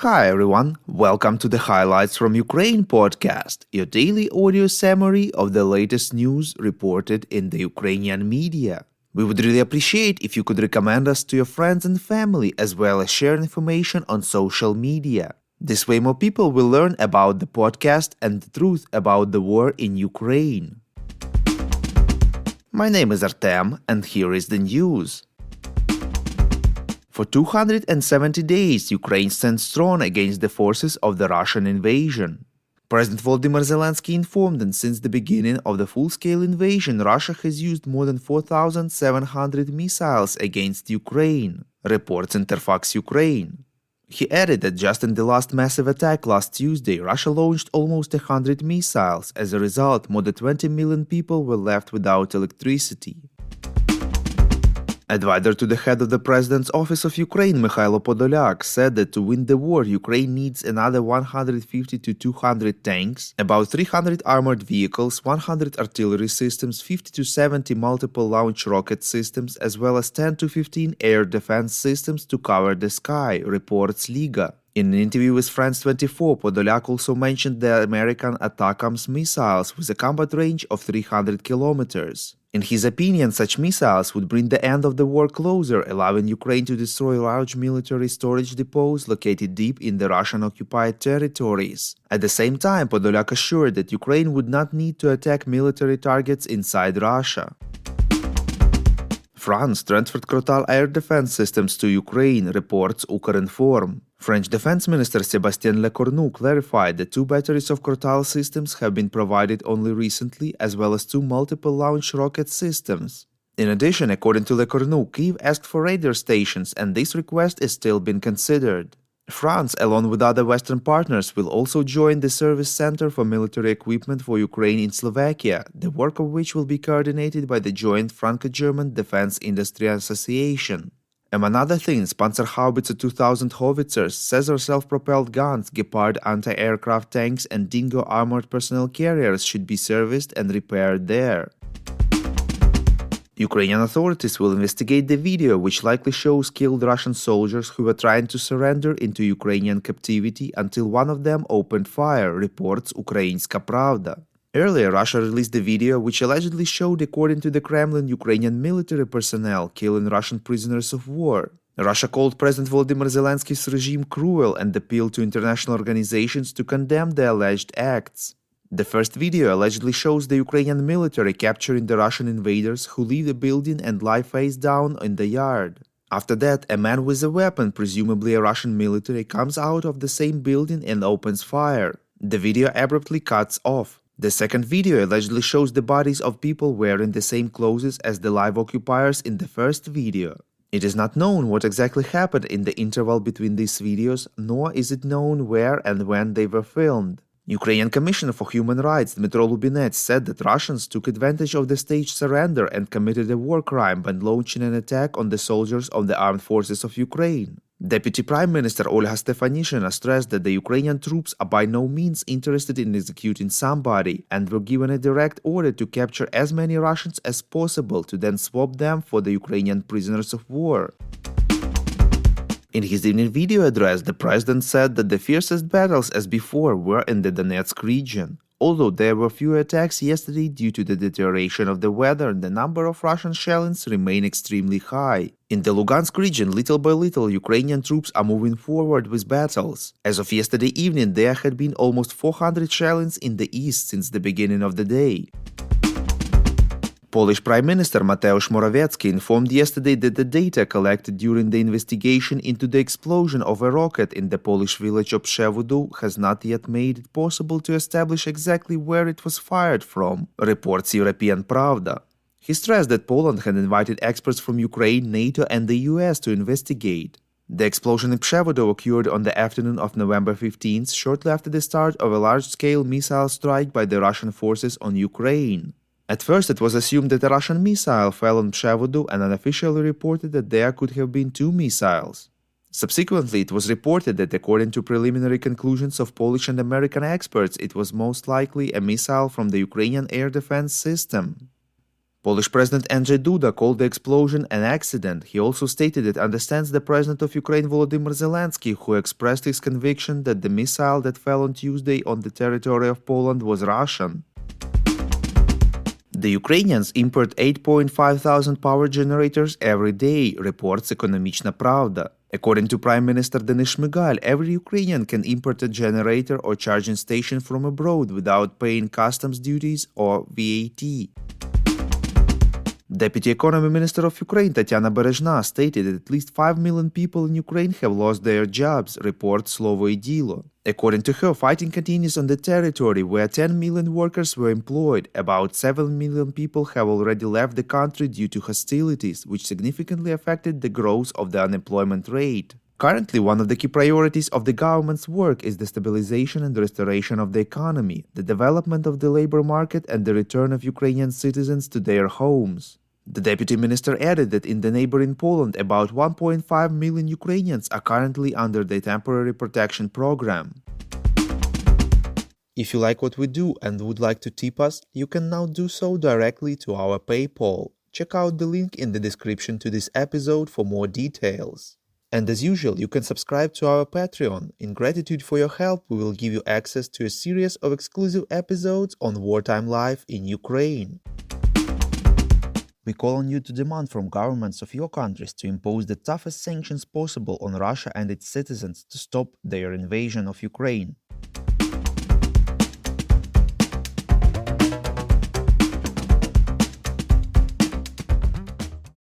Hi everyone, welcome to the Highlights from Ukraine podcast, your daily audio summary of the latest news reported in the Ukrainian media. We would really appreciate if you could recommend us to your friends and family as well as share information on social media. This way more people will learn about the podcast and the truth about the war in Ukraine. My name is Artem and here is the news. For 270 days, Ukraine stands strong against the forces of the Russian invasion. President Volodymyr Zelensky informed that since the beginning of the full-scale invasion, Russia has used more than 4,700 missiles against Ukraine, reports Interfax Ukraine. He added that just in the last massive attack last Tuesday, Russia launched almost 100 missiles. As a result, more than 20 million people were left without electricity. Advisor to the head of the President's Office of Ukraine, Mikhailo Podolyak, said that to win the war, Ukraine needs another 150 to 200 tanks, about 300 armored vehicles, 100 artillery systems, 50 to 70 multiple launch rocket systems, as well as 10 to 15 air defense systems to cover the sky, reports Liga. In an interview with France 24, Podolyak also mentioned the American ATACMS missiles with a combat range of 300 kilometers. In his opinion, such missiles would bring the end of the war closer, allowing Ukraine to destroy large military storage depots located deep in the Russian-occupied territories. At the same time, Podolyak assured that Ukraine would not need to attack military targets inside Russia. France transferred Crotal air defense systems to Ukraine, reports Ukrinform. French Defense Minister Sébastien Lecornu clarified that 2 batteries of Crotal systems have been provided only recently, as well as 2 multiple launch rocket systems. In addition, according to Lecornu, Kyiv asked for radar stations, and this request is still being considered. France, along with other Western partners, will also join the Service Center for Military Equipment for Ukraine in Slovakia, the work of which will be coordinated by the joint Franco-German Defense Industry Association. Among other things, Panzerhaubitze 2000 howitzers, Caesar self-propelled guns, Gepard anti-aircraft tanks, and Dingo armored personnel carriers should be serviced and repaired there. Ukrainian authorities will investigate the video which likely shows killed Russian soldiers who were trying to surrender into Ukrainian captivity until one of them opened fire, reports Ukrainska Pravda. Earlier, Russia released a video which allegedly showed, according to the Kremlin, Ukrainian military personnel killing Russian prisoners of war. Russia called President Volodymyr Zelensky's regime cruel and appealed to international organizations to condemn the alleged acts. The first video allegedly shows the Ukrainian military capturing the Russian invaders who leave the building and lie face down in the yard. After that, a man with a weapon, presumably a Russian military, comes out of the same building and opens fire. The video abruptly cuts off. The second video allegedly shows the bodies of people wearing the same clothes as the live occupiers in the first video. It is not known what exactly happened in the interval between these videos, nor is it known where and when they were filmed. Ukrainian Commissioner for Human Rights Dmytro Lubinets said that Russians took advantage of the staged surrender and committed a war crime by launching an attack on the soldiers of the armed forces of Ukraine. Deputy Prime Minister Olga Stefanishyna stressed that the Ukrainian troops are by no means interested in executing somebody and were given a direct order to capture as many Russians as possible to then swap them for the Ukrainian prisoners of war. In his evening video address, the president said that the fiercest battles as before were in the Donetsk region. Although there were fewer attacks yesterday due to the deterioration of the weather, the number of Russian shellings remain extremely high. In the Lugansk region, little by little, Ukrainian troops are moving forward with battles. As of yesterday evening, there had been almost 400 shellings in the east since the beginning of the day. Polish Prime Minister Mateusz Morawiecki informed yesterday that the data collected during the investigation into the explosion of a rocket in the Polish village of Przewodu has not yet made it possible to establish exactly where it was fired from, reports European Pravda. He stressed that Poland had invited experts from Ukraine, NATO and the US to investigate. The explosion in Przewodu occurred on the afternoon of November 15th, shortly after the start of a large-scale missile strike by the Russian forces on Ukraine. At first, it was assumed that a Russian missile fell on Przewodu and unofficially reported that there could have been 2 missiles. Subsequently, it was reported that according to preliminary conclusions of Polish and American experts, it was most likely a missile from the Ukrainian air defense system. Polish President Andrzej Duda called the explosion an accident. He also stated it understands the President of Ukraine Volodymyr Zelensky, who expressed his conviction that the missile that fell on Tuesday on the territory of Poland was Russian. The Ukrainians import 8.5 thousand power generators every day, reports Ekonomiczna Pravda. According to Prime Minister Denis Shmyhal, every Ukrainian can import a generator or charging station from abroad without paying customs duties or VAT. Deputy Economy Minister of Ukraine Tatiana Berezhna stated that at least 5 million people in Ukraine have lost their jobs, reports Slovo i Dilo. According to her, fighting continues on the territory where 10 million workers were employed. About 7 million people have already left the country due to hostilities, which significantly affected the growth of the unemployment rate. Currently, one of the key priorities of the government's work is the stabilization and restoration of the economy, the development of the labor market, and the return of Ukrainian citizens to their homes. The deputy minister added that in the neighboring Poland, about 1.5 million Ukrainians are currently under the temporary protection program. If you like what we do and would like to tip us, you can now do so directly to our PayPal. Check out the link in the description to this episode for more details. And as usual, you can subscribe to our Patreon. In gratitude for your help, we will give you access to a series of exclusive episodes on wartime life in Ukraine. We call on you to demand from governments of your countries to impose the toughest sanctions possible on Russia and its citizens to stop their invasion of Ukraine.